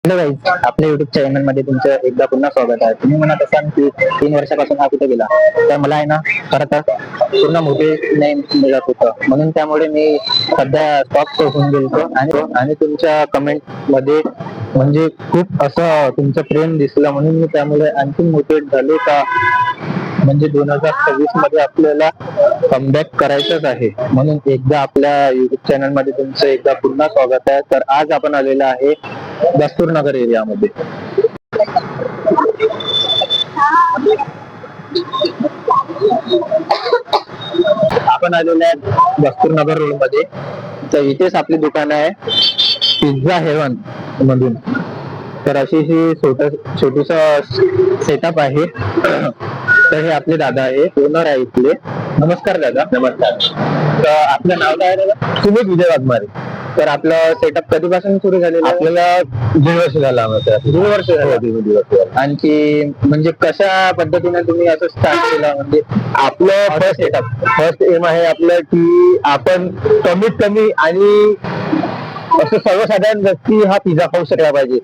Hello guys, आपल्या YouTube channel मध्ये तुमचं एकदा पुन्हा स्वागत आहे. तुम्ही म्हणत असाल की 3 वर्षापासून हा कुठे गेला, तर मला आहे ना खरं तर पूर्ण मोठे नाही मिळत होतं, म्हणून त्यामुळे मी सध्या स्टॉप होऊन गेलो. आणि तुमच्या कमेंट मध्ये म्हणजे खूप असं तुमचं प्रेम दिसलं, म्हणून मी त्यामुळे आणखी मोटिवेट झालो का म्हणजे 2026 मध्ये आपल्याला कमबॅक करायचंच आहे. म्हणून एकदा आपल्या युट्यूब चॅनल मध्ये तुमचं एकदा पुन्हा स्वागत आहे. तर आज आपण आलेलं आहे दस्तूर नगर एरियामध्ये. आपण आलेलो आहे दस्तूर नगर रोड मध्ये. तर इथेच आपली दुकान आहे पिझ्झा हेवन मधून. तर अशी ही छोटूस सेटअप आहे. तर हे आपले दादा आहे, ओनर आहे इथले. नमस्कार दादा. नमस्कार. तर आपलं नाव काय आहे दादा? सुमित विजय वाघमारे. तर आपलं सेटअप कधीपासून सुरू झालेलं? आपल्याला 1.5 वर्ष झालं. 1.5 वर्ष झालं. आणखी म्हणजे कशा पद्धतीने तुम्ही असं स्टार्ट केलं? म्हणजे आपलं फर्स्ट एम आहे आपलं की आपण कमीत कमी आणि असं सर्वसाधारण व्यक्ती हा पिझ्झा खाऊ शकला पाहिजे.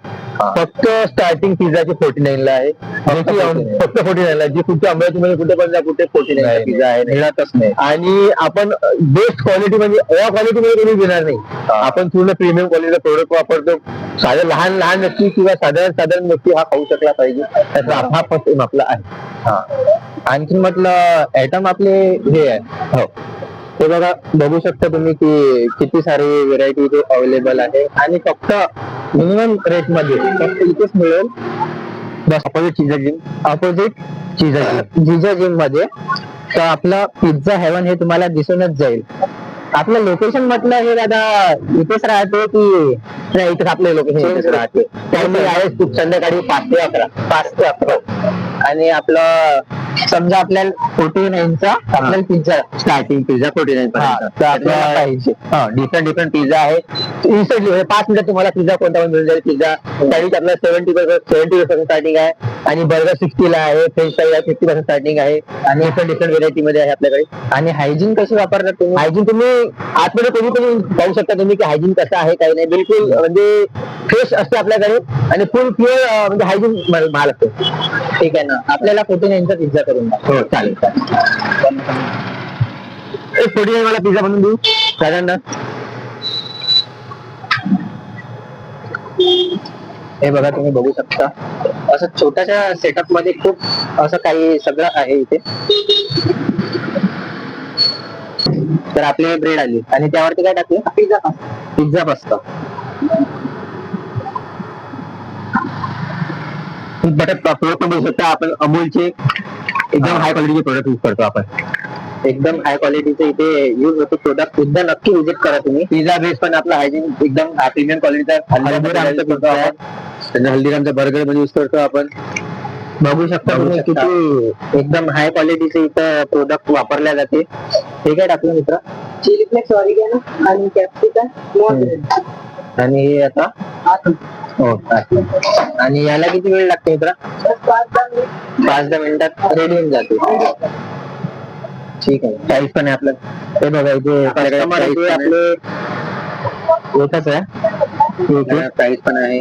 फक्त स्टार्टिंग पिझ्झाची 49 ला आहे. फक्त 49 ला, जी कुठे अमरावतीमध्ये कुठे पण जा, कुठे 49 पिझ्झा आहे, मिळतच नाही. आणि आपण बेस्ट क्वालिटी म्हणजे या क्वालिटी मध्ये कोणी देणार नाही. आपण पूर्ण प्रीमियम क्वालिटीचा प्रोडक्ट वापरतो. साधे लहान लहान व्यक्ती किंवा साधारण व्यक्ती हा खाऊ शकला पाहिजे, त्याचा हा फर्स्ट एम आपला आहे. आणखी म्हटलं आयटम आपले हे आहे, हो ते बघू शकता तुम्ही की किती सारी व्हेरायटी इथे अवेलेबल आहे. आणि फक्त मिनिमम रेट मध्ये फक्त इथेच मिळेल, बस अपोजिट जिजा जिम मध्ये. तर आपलं पिझ्झा हेवन हे तुम्हाला दिसूनच जाईल. आपलं लोकेशन म्हटलं हे दादा इथेच राहते की नाही? इथेच आपलं लोकेशन राहते. तर मी आहे संध्याकाळी 5 ते 11. आणि आपलं समजा आपल्याला 49 चा आपल्याला पिझ्झा स्टार्टिंग पिझ्झा 49 तर आपल्याला पाहिजे. डिफरंट पिझ्झा आहे. इन्स्टंटली 5 मिनिटात तुम्हाला पिझ्झा कोणता पण मिळून जाईल. पिझ्झा त्यावेळी आपला 70% स्टार्टिंग आहे. आणि बर्गर 60 ला आहे. फ्रेंच फ्राईज 50% स्टार्टिंग आहे. आणि डिफरंट व्हेरायटी मध्ये आहे आपल्याकडे. आणि हायजीन कशी वापरतात तुम्ही? हायजीन तुम्ही आतमध्ये कोणी पाहू शकता तुम्ही की हायजीन कसं आहे काही नाही. बिलकुल म्हणजे फ्रेश असते आपल्याकडे आणि फुल प्युअर म्हणजे हायजीन माल असतो. ठीक आहे ना. आपल्याला 49 चा पिझ्झा करून द्या. हो चालेल. 49 मला पिझ्झा बनवून देऊ कारण ना. हे बघा, तुम्ही बघू शकता असं छोट्याशा सेटअप मध्ये खूप असं काही सगळं आहे इथे. तर आपली ब्रेड आली आणि त्यावरती काय टाकलं? Pizza pasta. बटर प्रोडक्ट बघू शकता आपण. अमूलचे एकदम हाय क्वालिटीचे प्रोडक्ट यूज करतो आपण. एकदम हाय क्वालिटीचे इथे यूज होतो प्रोडक्ट. एकदा नक्की विजिट करा तुम्ही. पिझ्झा बेस पण आपला हायजीन एकदम प्रीमियम क्वालिटीचा. हल्दीरामचा बर्गर पण यूज करतो आपण. बघू शकता तुम्ही किती एकदम हाय क्वालिटीचे इथं प्रोडक्ट वापरल्या जाते. हे काय टाकलं मित्र? चिली फ्लेक्स, ऑरिगॅनो आणि कॅप्सिकम. आणि हे आता हो. आणि याला किती वेळ लागतो मित्र? 5-10 मिनिटात रेडी होऊन जाते. ठीक आहे. प्राइस पण आहे आपलं. ते बघा इथे आपले एकच आहे. ठीक आहे. प्राइस पण आहे.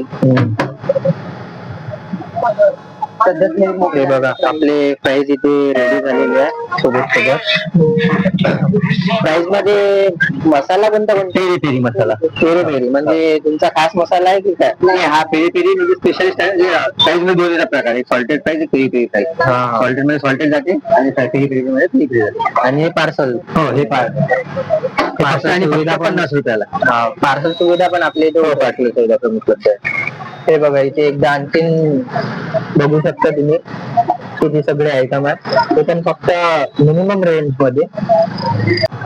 हे बघा आपले प्राइस इथे रेडी झालेले आहे सोबत. प्राइस मध्ये मसाला कोणता? पेरी पेरी मसाला. पेरी म्हणजे तुमचा खास मसाला आहे की काय? नाही, हा पेरी पेरी म्हणजे स्पेशलिस्ट आहे. प्राइस मध्ये 2 प्रकार आहे. Salted fries, peri peri fries. Salted मध्ये सॉल्टेड जाते आणि पेरी पेरी मध्ये पेरी पेरी जाते. आणि हे पार्सल. हो, हे पार्सल आणि सुविधा 50 रुपयाला. पार्सल सुविधा पण आपल्या इथे पाठवली सुविधा उपलब्ध आहे. हे बघा इथे एकदा आणखीन बघू शकता तुम्ही किती सगळे आयटम आहेत. ते पण फक्त मिनिमम रेंज मध्ये.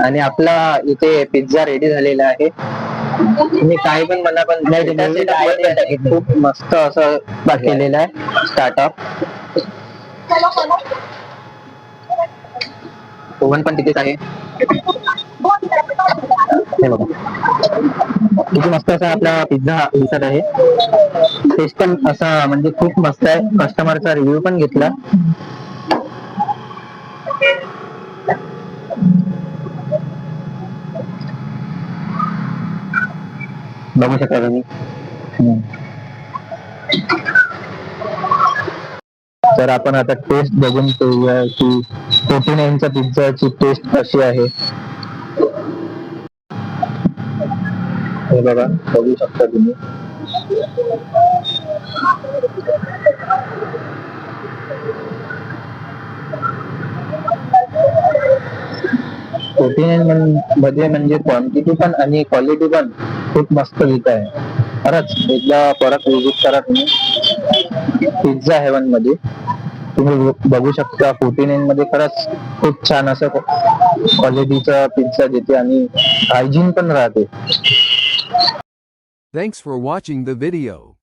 आणि आपला इथे पिझ्झा रेडी झालेला आहे. तुम्ही काही पण मला पण नाही, खूप मस्त असं केलेलं आहे स्टार्टअप. ओव्हन पण तिथेच आहे. हे बघा किती मस्त असा आपला पिझ्झा दिसत आहे. टेस्ट पण असा म्हणजे खूप मस्त आहे. कस्टमरचा रिव्ह्यू पण घेतला. बघू शकता तुम्ही. तर आपण आता टेस्ट बघून घेऊया की 49चा पिझ्झाची टेस्ट कशी आहे. हे बघा, बघू शकता तुम्ही. मध्ये म्हणजे क्वांटिटी पण आणि क्वालिटी पण खूप मस्त लिहित आहे. खरंच एकदा परत विजिट करा तुम्ही पिझ्झा हेवन मध्ये. तुम्ही बघू शकता 49 मध्ये खरंच खूप छान असं क्वालिटीचा पिझ्झा देते आणि हायजीन पण राहते. Thanks for watching the video.